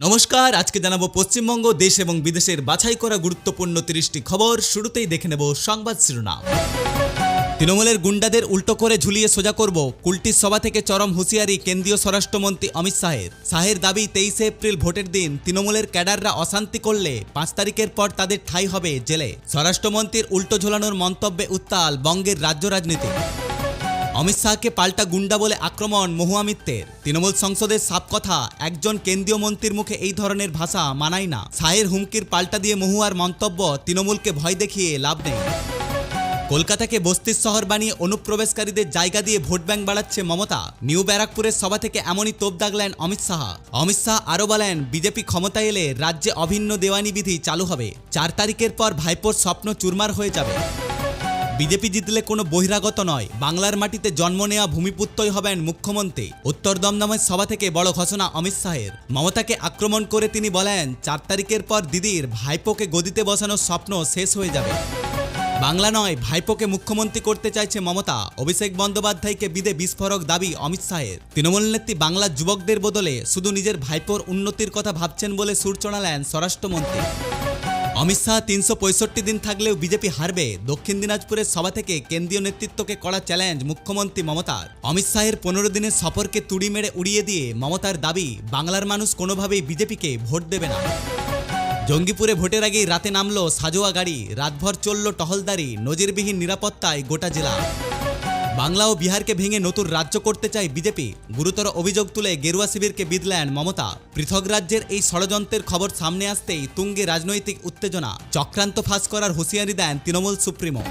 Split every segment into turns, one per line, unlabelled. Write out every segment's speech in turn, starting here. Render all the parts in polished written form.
নমস্কার, আজকে জানাবো পশ্চিমবঙ্গ দেশ এবং বিদেশের বাছাই করা গুরুত্বপূর্ণ 30টি খবর। শুরুতেই দেখে নেব সংবাদ শিরোনাম। তৃণমূলের গুন্ডাদের উল্টো করে ঝুলিয়ে সোজা করব, কুলটির সভা থেকে চরম হুঁশিয়ারি কেন্দ্রীয় স্বরাষ্ট্রমন্ত্রী অমিত শাহের দাবি 23 এপ্রিল ভোটের দিন তৃণমূলের ক্যাডাররা অশান্তি করলে 5 তারিখের পর তাদের ঠাঁই হবে জেলে। স্বরাষ্ট্রমন্ত্রীর উল্টো ঝোলানোর মন্তব্যে উত্তাল বঙ্গের রাজ্য রাজনীতি। অমিত শাহকে পাল্টা গুন্ডা বলে আক্রমণ মহুয়া মিত্রের। তৃণমূল সংসদের সাফ কথা, একজন কেন্দ্রীয় মন্ত্রীর মুখে এই ধরনের ভাষা মানায় না। শাহের হুমকির পাল্টা দিয়ে মহুয়ার মন্তব্য, তৃণমূলকে ভয় দেখিয়ে লাভ নেই। কলকাতাকে বস্তির শহর বানিয়ে অনুপ্রবেশকারীদের জায়গা দিয়ে ভোট ব্যাংক বাড়াচ্ছে মমতা। নিউ ব্যারাকপুরের সভা থেকে এমনই তোপ দাগলেন অমিত শাহ। আরও বলেন, বিজেপি ক্ষমতায় এলে রাজ্যে অভিন্ন দেওয়ানি বিধি চালু হবে। 4 তারিখের পর ভাইপোর স্বপ্ন চুরমার হয়ে যাবে। বিজেপি জিতলে কোনো বহিরাগত নয়, বাংলার মাটিতে জন্ম নেওয়া ভূমিপুত্রই হবেন মুখ্যমন্ত্রী। উত্তর দমদমের সভা থেকে বড় ঘোষণা অমিত শাহের। মমতাকে আক্রমণ করে তিনি বলেন, 4 তারিখের পর দিদির ভাইপোকে গদিতে বসানোর স্বপ্ন শেষ হয়ে যাবে। বাংলা নয়, ভাইপোকে মুখ্যমন্ত্রী করতে চাইছে মমতা। অভিষেক বন্দ্যোপাধ্যায়কে বিদে বিস্ফোরক দাবি অমিত শাহের। তৃণমূল নেত্রী বাংলার যুবকদের বদলে শুধু নিজের ভাইপোর উন্নতির কথা ভাবছেন বলে সুর চড়ালেন স্বরাষ্ট্রমন্ত্রী। অমিত শাহ 365 দিন থাকলেও বিজেপি হারবে। দক্ষিণ দিনাজপুরের সভা থেকে কেন্দ্রীয় নেতৃত্বকে কড়া চ্যালেঞ্জ মুখ্যমন্ত্রী মমতার। অমিত শাহের 15 দিনের সফরকে তুড়ি মেরে উড়িয়ে দিয়ে মমতার দাবি, বাংলার মানুষ কোনোভাবেই বিজেপিকে ভোট দেবে না। জঙ্গিপুরে ভোটের আগেই রাতে নামলো সাজোয়া গাড়ি, রাতভর চলল টহলদারি, নজিরবিহীন নিরাপত্তায় গোটা জেলা। বাংলা ও বিহারকে ভেঙে নতুন রাজ্য করতে চায় বিজেপি। গুরুতর অভিযোগ তুলে গেরুয়া শিবিরকে বিঁধলেন মমতা। পৃথক রাজ্যের এই ষড়যন্ত্রের খবর সামনে আসতেই তুঙ্গে রাজনৈতিক উত্তেজনা। চক্রান্ত ফাঁস করার হুঁশিয়ারি দেন তৃণমূল সুপ্রিমো।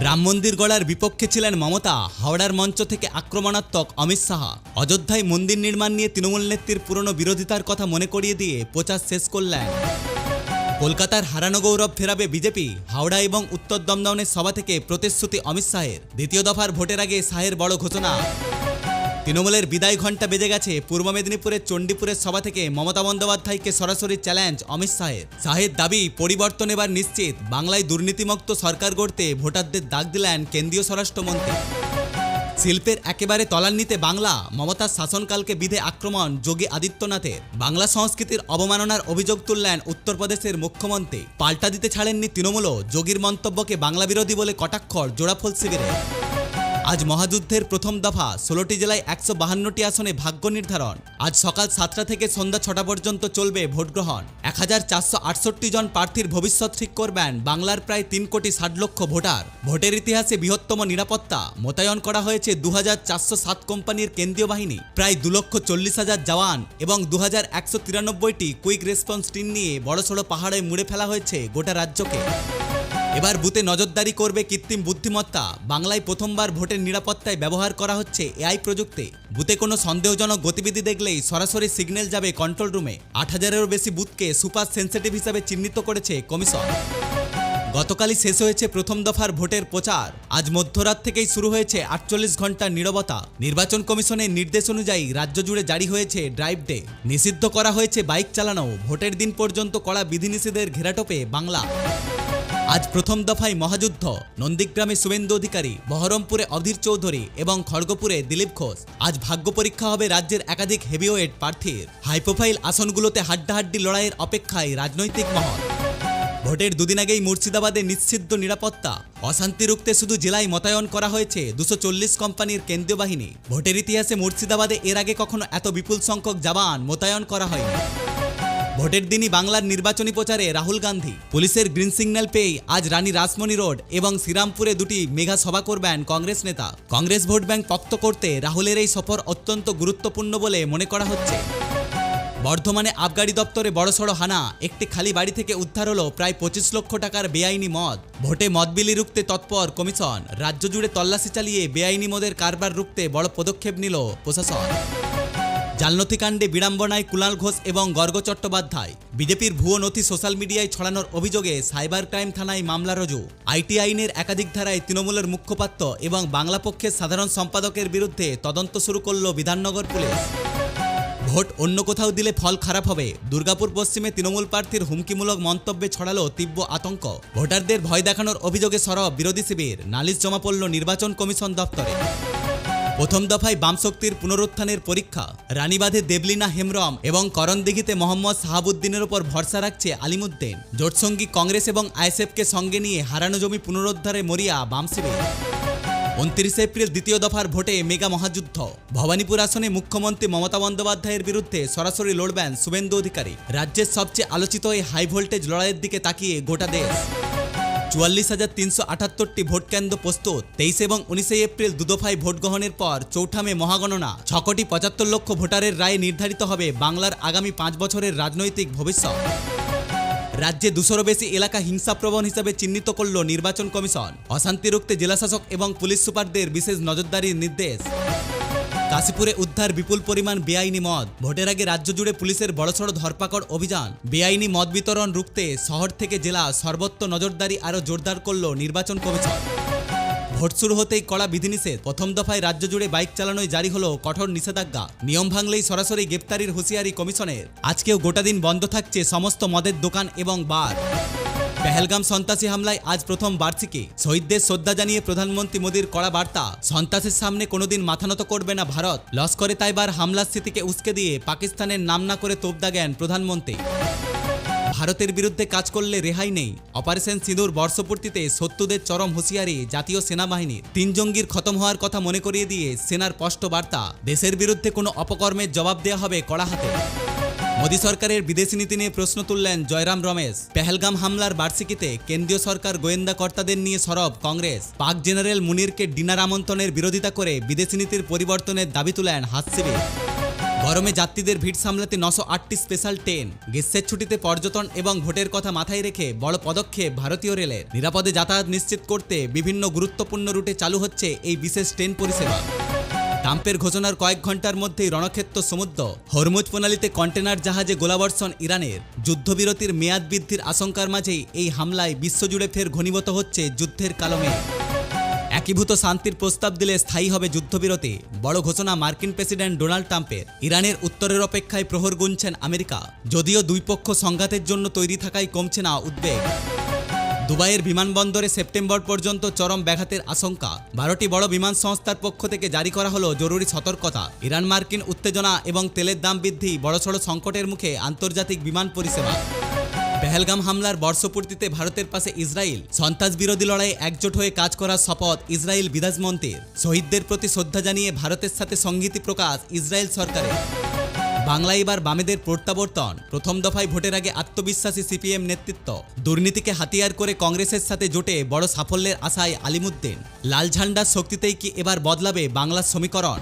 রাম মন্দির গড়ার বিপক্ষে ছিলেন মমতা, হাওড়ার মঞ্চ থেকে আক্রমণাত্মক অমিত শাহ। অযোধ্যায় মন্দির নির্মাণ নিয়ে তৃণমূল নেত্রীর পুরনো বিরোধিতার কথা মনে করিয়ে দিয়ে প্রচার শেষ করলেন। কলকাতার হারানো গৌরব ফেরাবে বিজেপি। হাওড়া এবং উত্তর দমদমের সভা থেকে প্রতিশ্রুতি অমিত শাহের। দ্বিতীয় দফার ভোটের আগে শাহের বড় ঘোষণা। তৃণমূলের বিদায় ঘণ্টা বেজে গেছে। পূর্ব মেদিনীপুরের চণ্ডীপুরের সভা থেকে মমতা বন্দ্যোপাধ্যায়কে সরাসরি চ্যালেঞ্জ অমিত শাহের দাবি, পরিবর্তন এবার নিশ্চিত। বাংলায় দুর্নীতিমুক্ত সরকার গড়তে ভোটারদের ডাক দিলেন কেন্দ্রীয় স্বরাষ্ট্রমন্ত্রী। শিল্পের একেবারে তলান্নিতে বাংলা, মমতার শাসনকালকে বিধে আক্রমণ যোগী আদিত্যনাথের। বাংলা সংস্কৃতির অবমাননার অভিযোগ তুললেন উত্তরপ্রদেশের মুখ্যমন্ত্রী। পাল্টা দিতে ছাড়েননি তৃণমূলও। যোগীর মন্তব্যকে বাংলা বিরোধী বলে কটাক্ষর জোড়াফল শিবিরে। আজ মহাযুদ্ধের প্রথম দফা, 16টি জেলায় 152টি আসনে ভাগ্য নির্ধারণ। আজ সকাল 7টা থেকে সন্ধ্যা 6টা পর্যন্ত চলবে ভোটগ্রহণ। 1468 জন প্রার্থীর ভবিষ্যৎ ঠিক করবেন বাংলার প্রায় 3,60,00,000 ভোটার। ভোটের ইতিহাসে বৃহত্তম নিরাপত্তা। মোতায়েন করা হয়েছে 2407 কোম্পানির কেন্দ্রীয় বাহিনী, প্রায় 2,40,000 জওয়ান এবং 2193টি কুইক রেসপন্স টিম নিয়ে বড়সড় পাহাড়ে মুড়ে ফেলা হয়েছে গোটা রাজ্যকে। এবার বুথে নজরদারি করবে কৃত্রিম বুদ্ধিমত্তা। বাংলায় প্রথমবার ভোটের নিরাপত্তায় ব্যবহার করা হচ্ছে এআই প্রযুক্তি। বুথে কোনো সন্দেহজনক গতিবিধি দেখলেই সরাসরি সিগন্যাল যাবে কন্ট্রোল রুমে। 8000-এরও বেশি বুথকে সুপার সেন্সিটিভ হিসাবে চিহ্নিত করেছে কমিশন। গতকালই শেষ হয়েছে প্রথম দফার ভোটের প্রচার। আজ মধ্যরাত থেকেই শুরু হয়েছে 48 ঘন্টার নীরবতা। নির্বাচন কমিশনের নির্দেশ অনুযায়ী রাজ্য জুড়ে জারি হয়েছে ড্রাইভ ডে। নিষিদ্ধ করা হয়েছে বাইক চালানো। ভোটের দিন পর্যন্ত কড়া বিধিনিষেধের ঘেরাটোপে বাংলা। আজ প্রথম দফায় মহাযুদ্ধ। নন্দীগ্রামে শুভেন্দু অধিকারী, বহরমপুরে অধীর চৌধুরী এবং খড়গপুরে দিলীপ ঘোষ। আজ ভাগ্য পরীক্ষা হবে রাজ্যের একাধিক হেভিওয়েট প্রার্থীর। হাই প্রোফাইল আসনগুলোতে হাড্ডাহাড্ডি লড়াইয়ের অপেক্ষায় রাজনৈতিক মহল। ভোটের দুদিন আগেই মুর্শিদাবাদে নিশ্চিদ্র নিরাপত্তা। অশান্তি রুখতে শুধু জেলায় মোতায়েন করা হয়েছে 240 কোম্পানির কেন্দ্রীয় বাহিনী। ভোটের ইতিহাসে মুর্শিদাবাদে এর আগে কখনো এত বিপুল সংখ্যক জওয়ান মোতায়েন করা হয়নি। ভোটের দিনই বাংলার নির্বাচনী প্রচারে রাহুল গান্ধী। পুলিশের গ্রিন সিগন্যাল পেয়ে আজ রানী রাসমণি রোড এবং শ্রীরামপুরে দুটি মেগা সভা করবেন কংগ্রেস নেতা। কংগ্রেস ভোট ব্যাংক পোক্ত করতে রাহুলের এই সফর অত্যন্ত গুরুত্বপূর্ণ বলে মনে করা হচ্ছে। বর্ধমানে আবগারি দপ্তরে বড়সড় হানা। একটি খালি বাড়ি থেকে উদ্ধার হলো প্রায় 25 লক্ষ টাকার বেআইনি মদ। ভোটে মদ বিলি রুখতে তৎপর কমিশন। রাজ্য জুড়ে তল্লাশি চালিয়ে বেআইনি মদের কারবার রুখতে বড় পদক্ষেপ নিল প্রশাসন। জালনথি কাণ্ডে বিড়ম্বনায় কুণাল ঘোষ এবং গর্গ চট্টোপাধ্যায়। বিজেপির ভুয়ো নথি সোশ্যাল মিডিয়ায় ছড়ানোর অভিযোগে সাইবার ক্রাইম থানায় মামলা রুজু। আইটি আইনের একাধিক ধারায় তৃণমূলের মুখপাত্র এবং বাংলা পক্ষের সাধারণ সম্পাদকের বিরুদ্ধে তদন্ত শুরু করল বিধাননগর পুলিশ। ভোট অন্য কোথাও দিলে ফল খারাপ হবে। দুর্গাপুর পশ্চিমে তৃণমূল প্রার্থীর হুমকিমূলক মন্তব্যে ছড়ালো তীব্র আতঙ্ক। ভোটারদের ভয় দেখানোর অভিযোগে সরব বিরোধী শিবির। নালিশ জমা পড়ল নির্বাচন কমিশন দপ্তরে। প্রথম দফায় বামশক্তির পুনরুত্থানের পরীক্ষা। রানীবাঁধে দেবলীনা হেমব্রম এবং করণদিঘিতে মোহাম্মদ শাহাবুদ্দিনের ওপর ভরসা রাখছে আলিমুদ্দিন। জোটসঙ্গী কংগ্রেস এবং আইএসএফকে সঙ্গে নিয়ে হারানো জমি পুনরুদ্ধারে মরিয়া বাম শিবির। 29 এপ্রিল দ্বিতীয় দফার ভোটে মেগা মহাযুদ্ধ। ভবানীপুর আসনে মুখ্যমন্ত্রী মমতা বন্দ্যোপাধ্যায়ের বিরুদ্ধে সরাসরি লড়বেন শুভেন্দু অধিকারী। রাজ্যের সবচেয়ে আলোচিত এই হাই ভোল্টেজ লড়াইয়ের দিকে তাকিয়ে গোটা দেশ। 44,378টি ভোট কেন্দ্র প্রস্তুত। 23 এবং 19 এপ্রিল দুদফায় ভোট গ্রহণের পর চৌঠা মে মহাগণনা। 6,75 লক্ষ ভোটারের রায়ে নির্ধারিত হবে বাংলার আগামী 5 বছরের রাজনৈতিক ভবিষ্যৎ। রাজ্যে 200-ও বেশি এলাকা হিংসাপ্রবণ হিসাবে চিহ্নিত করল নির্বাচন কমিশন। অশান্তি রুখতে জেলাশাসক এবং পুলিশ সুপারদের বিশেষ নজরদারির নির্দেশ। কাশীপুরে উদ্ধার বিপুল পরিমাণ বেআইনি মদ। ভোটের আগে রাজ্য জুড়ে পুলিশের বড়সড় ধরপাকড় অভিযান। বেআইনি মদ বিতরণ রুখতে শহর থেকে জেলা সর্বত্র নজরদারি আরও জোরদার করল নির্বাচন কমিশন। ভোট শুরু হতেই কড়া বিধিনিষেধ। প্রথম দফায় রাজ্য জুড়ে বাইক চালানোয় জারি হলো কঠোর নিষেধাজ্ঞা। নিয়ম ভাঙলেই সরাসরি গ্রেপ্তারির হুঁশিয়ারি কমিশনের। আজকেও গোটা দিন বন্ধ থাকছে সমস্ত মদের দোকান এবং বার। পেহেলগাম সন্ত্রাসী হামলায় আজ প্রথম বার্ষিকী। শহীদদের শ্রদ্ধা জানিয়ে প্রধানমন্ত্রী মোদীর কড়া বার্তা। সন্ত্রাসের সামনে কোনোদিন মাথা নত করবে না ভারত। লস্করে তাইবার হামলার স্মৃতিকে উস্কে দিয়ে পাকিস্তানের নাম না করে তোপ দাগেন প্রধানমন্ত্রী। ভারতের বিরুদ্ধে কাজ করলে রেহাই নেই। অপারেশন সিঁদুর বর্ষপূর্তিতে শত্রুদের চরম হুঁশিয়ারি জাতীয় সেনাবাহিনীর। 3 জঙ্গির খতম হওয়ার কথা মনে করিয়ে দিয়ে সেনার স্পষ্ট বার্তা। দেশের বিরুদ্ধে কোনো অপকর্মের জবাব দেওয়া হবে কড়া হাতে। মোদী সরকারের বিদেশি নীতি নিয়ে প্রশ্ন তুললেন জয়রাম রমেশ। পেহেলগাম হামলার বার্ষিকীতে কেন্দ্রীয় সরকার গোয়েন্দা কর্তাদের নিয়ে সরব কংগ্রেস। পাক জেনারেল মুনিরকে ডিনার আমন্ত্রণের বিরোধিতা করে বিদেশি নীতির পরিবর্তনের দাবি তুলেন হাসিবি। গরমে যাত্রীদের ভিড় সামলাতে 908টি স্পেশাল ট্রেন। গ্রীষ্মের ছুটিতে পর্যটন এবং ভোটের কথা মাথায় রেখে বড় পদক্ষেপ ভারতীয় রেলের। নিরাপদে যাতায়াত নিশ্চিত করতে বিভিন্ন গুরুত্বপূর্ণ রুটে চালু হচ্ছে এই বিশেষ ট্রেন পরিষেবা। ট্রাম্পের ঘোষণার কয়েক ঘন্টার মধ্যেই রণক্ষেত্র সমুদ্র। হরমুজ প্রণালীতে কন্টেনার জাহাজে গোলাবর্ষণ ইরানের। যুদ্ধবিরতির মেয়াদ বৃদ্ধির আশঙ্কার মাঝেই এই হামলায় বিশ্বজুড়ে ফের ঘনীভূত হচ্ছে যুদ্ধের কালমে। একীভূত শান্তির প্রস্তাব দিলে স্থায়ী হবে যুদ্ধবিরতি। বড় ঘোষণা মার্কিন প্রেসিডেন্ট ডোনাল্ড ট্রাম্পের। ইরানের উত্তরের অপেক্ষায় প্রহর গুনছেন আমেরিকা। যদিও দুই পক্ষ সংঘাতের জন্য তৈরি থাকায় কমছে না উদ্বেগ। দুবাইয়ের বিমানবন্দরে সেপ্টেম্বর পর্যন্ত চরম ব্যাঘাতের আশঙ্কা। 12টি বড় বিমান সংস্থার পক্ষ থেকে জারি করা হলো জরুরি সতর্কতা। ইরান মার্কিন উত্তেজনা এবং তেলের দাম বৃদ্ধি বড়সড় সংকটের মুখে আন্তর্জাতিক বিমান পরিষেবা। পেহেলগাম হামলার বর্ষপূর্তিতে ভারতের পাশে ইসরায়েল। সন্ত্রাস বিরোধী লড়াইয়ে একজোট হয়ে কাজ করার শপথ ইসরায়েল বিদেশমন্ত্রীর। শহীদদের প্রতি শ্রদ্ধা জানিয়ে ভারতের সাথে সংহতি প্রকাশ ইসরায়েল সরকারের। বাংলায় এবার বামেদের প্রত্যাবর্তন। প্রথম দফায় ভোটের আগে আত্মবিশ্বাসী সিপিএম নেতৃত্ব। দুর্নীতিকে হাতিয়ার করে কংগ্রেসের সাথে জোটে বড় সাফল্যের আশায় আলিমুদ্দিন। লাল ঝান্ডার শক্তিতেই কি এবার বদলাবে বাংলার সমীকরণ?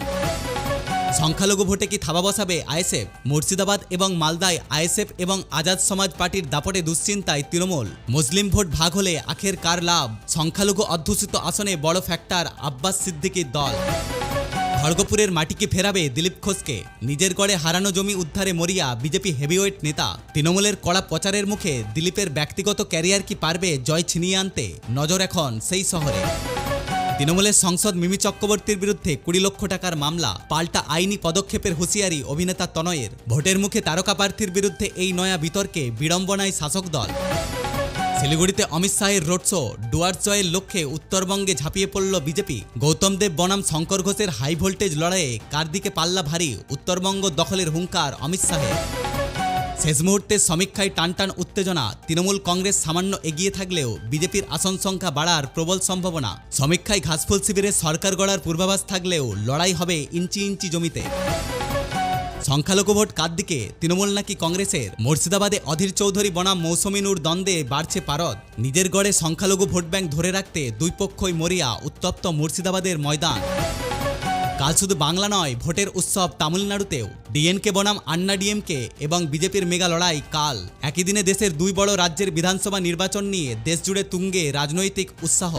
সংখ্যালঘু ভোটে কি থাবা বসাবে আইএসএফ? মুর্শিদাবাদ এবং মালদায় আইএসএফ এবং আজাদ সমাজ পার্টির দাপটে দুশ্চিন্তায় তৃণমূল। মুসলিম ভোট ভাগ হলে আখের কার লাভ? সংখ্যালঘু অধ্যুষিত আসনে বড় ফ্যাক্টর আব্বাস সিদ্দিকীর দল। খড়গপুরের মাটিকে ফেরাবে দিলীপ ঘোষকে। নিজের গড়ে হারানো জমি উদ্ধারে মরিয়া বিজেপি হেভিওয়েট নেতা। তৃণমূলের কড়া প্রচারের মুখে দিলীপের ব্যক্তিগত ক্যারিয়ার কি পারবে জয় ছিনিয়ে আনতে? নজর এখন সেই শহরে। তৃণমূলের সাংসদ মিমি চক্রবর্তীর বিরুদ্ধে 20 লক্ষ টাকার মামলা। পাল্টা আইনি পদক্ষেপের হুঁশিয়ারি অভিনেতা তনয়ের। ভোটের মুখে তারকা প্রার্থীর বিরুদ্ধে এই নয়া বিতর্কে বিড়ম্বনায় শাসক দল। শিলিগুড়িতে অমিত শাহের রোড শো। ডুয়ার্স জয়ের লক্ষ্যে উত্তরবঙ্গে ঝাঁপিয়ে পড়ল বিজেপি। গৌতম দেব বনাম শঙ্কর ঘোষের হাই ভোল্টেজ লড়াইয়ে কার দিকে পাল্লা ভারী? উত্তরবঙ্গ দখলের হুঙ্কার অমিত শাহের। শেষ মুহূর্তে সমীক্ষায় টানটান উত্তেজনা। তৃণমূল কংগ্রেস সামান্য এগিয়ে থাকলেও বিজেপির আসন সংখ্যা বাড়ার প্রবল সম্ভাবনা। সমীক্ষায় ঘাসফুল শিবিরে সরকার গড়ার পূর্বাভাস থাকলেও লড়াই হবে ইঞ্চি ইঞ্চি জমিতে। সংখ্যালঘু ভোট কার দিকে? তৃণমূল নাকি কংগ্রেসের? মুর্শিদাবাদে অধীর চৌধুরী বনাম মৌসুমী নূর দ্বন্দ্বে বাড়ছে পারদ। নিজের গড়ে সংখ্যালঘু ভোট ব্যাংক ধরে রাখতে দুই পক্ষই মরিয়া। উত্তপ্ত মুর্শিদাবাদের ময়দান। কাল শুধু বাংলা নয়, ভোটের উৎসব তামিলনাড়ুতেও। ডিএনকে বনাম আন্না ডিএমকে এবং বিজেপির মেগা লড়াই কাল। একই দিনে দেশের দুই বড় রাজ্যের বিধানসভা নির্বাচন নিয়ে দেশজুড়ে তুঙ্গে রাজনৈতিক উৎসাহ।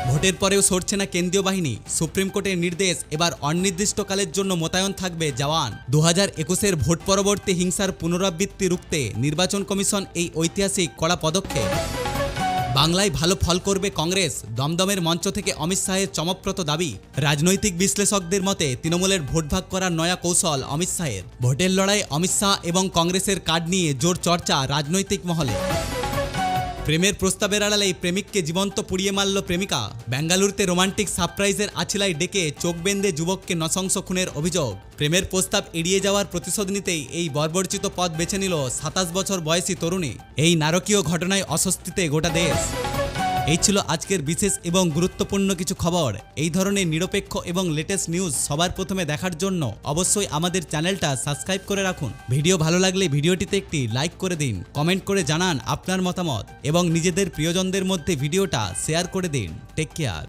ভোটের পরেও সরছে না কেন্দ্রীয় বাহিনী। সুপ্রিম কোর্টের নির্দেশ, এবার অনির্দিষ্টকালের জন্য মোতায়েন থাকবে জওয়ান। 2021-এর ভোট পরবর্তী হিংসার পুনরাবৃত্তি রুখতে নির্বাচন কমিশন এই ঐতিহাসিক কড়া পদক্ষেপ। বাংলায় ভালো ফল করবে কংগ্রেস। দমদমের মঞ্চ থেকে অমিত শাহের চমকপ্রদ দাবি। রাজনৈতিক বিশ্লেষকদের মতে তৃণমূলের ভোট ভাগ করার নয়া কৌশল অমিত শাহের। ভোটের লড়াই অমিত শাহ এবং কংগ্রেসের কার্ড নিয়ে জোর চর্চা রাজনৈতিক মহলে। প্রেমের প্রস্তাবের আড়ালে এই প্রেমিককে জীবন্ত পুড়িয়ে মারল প্রেমিকা। বেঙ্গালুরুতে রোমান্টিক সারপ্রাইজের আছিলায় ডেকে চোখ বেঁধে যুবককে নৃশংস খুনের অভিযোগ। প্রেমের প্রস্তাব এড়িয়ে যাওয়ার প্রতিশোধ নিতেই এই বর্বরচিত পথ বেছে নিল 27 বছর বয়সী তরুণী। এই নারকীয় ঘটনায় অস্বস্তিতে গোটা দেশ। এই ছিল আজকের বিশেষ এবং গুরুত্বপূর্ণ কিছু খবর। এই ধরনের নিরপেক্ষ এবং লেটেস্ট নিউজ সবার প্রথমে দেখার জন্য অবশ্যই আমাদের চ্যানেলটা সাবস্ক্রাইব করে রাখুন। ভিডিও ভালো লাগলে ভিডিওটিতে একটি লাইক করে দিন, কমেন্ট করে জানান আপনার মতামত এবং নিজেদের প্রিয়জনদের মধ্যে ভিডিওটা শেয়ার করে দিন। Take care.